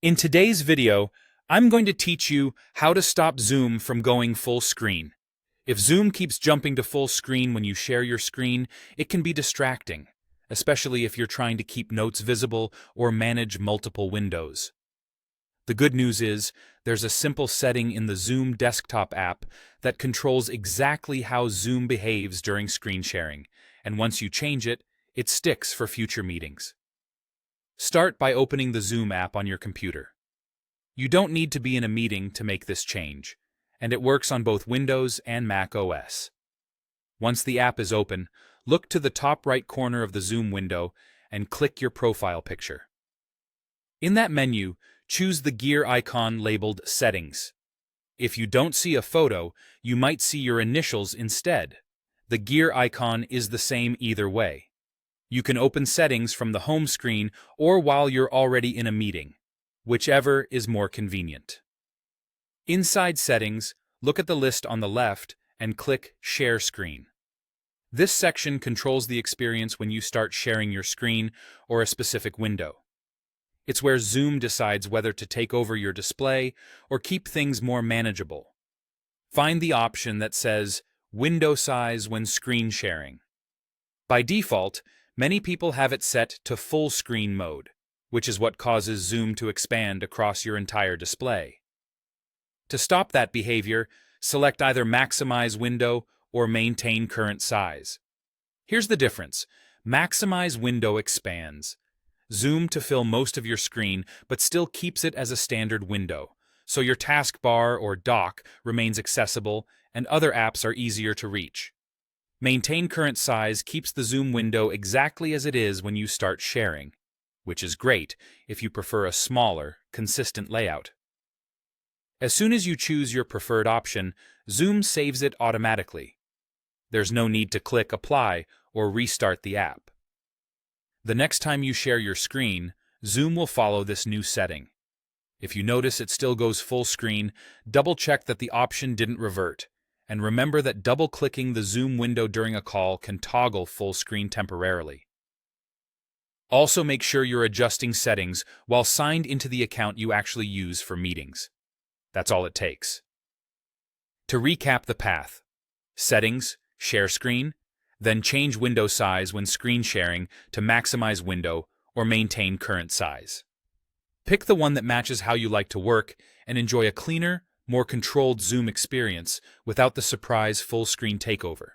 In today's video, I'm going to teach you how to stop Zoom from going full screen. If Zoom keeps jumping to full screen when you share your screen, it can be distracting, especially if you're trying to keep notes visible or manage multiple windows. The good news is, there's a simple setting in the Zoom desktop app that controls exactly how Zoom behaves during screen sharing, and once you change it, it sticks for future meetings. Start by opening the Zoom app on your computer. You don't need to be in a meeting to make this change, and it works on both Windows and Mac OS. Once the app is open, look to the top right corner of the Zoom window and click your profile picture. In that menu, choose the gear icon labeled Settings. If you don't see a photo, you might see your initials instead. The gear icon is the same either way. You can open settings from the home screen or while you're already in a meeting, whichever is more convenient. Inside Settings, look at the list on the left and click Share Screen. This section controls the experience when you start sharing your screen or a specific window. It's where Zoom decides whether to take over your display or keep things more manageable. Find the option that says Window Size when screen sharing. By default, many people have it set to full screen mode, which is what causes Zoom to expand across your entire display. To stop that behavior, select either Maximize Window or Maintain Current Size. Here's the difference. Maximize Window expands Zoom to fill most of your screen, but still keeps it as a standard window, so your taskbar or dock remains accessible and other apps are easier to reach. Maintain Current Size keeps the Zoom window exactly as it is when you start sharing, which is great if you prefer a smaller, consistent layout. As soon as you choose your preferred option, Zoom saves it automatically. There's no need to click Apply or restart the app. The next time you share your screen, Zoom will follow this new setting. If you notice it still goes full screen, double-check that the option didn't revert, and remember that double-clicking the Zoom window during a call can toggle full screen temporarily. Also make sure you're adjusting settings while signed into the account you actually use for meetings. That's all it takes. To recap the path: Settings, Share Screen, then change window size when screen sharing to Maximize Window or Maintain Current Size. Pick the one that matches how you like to work and enjoy a cleaner, more controlled Zoom experience without the surprise full-screen takeover.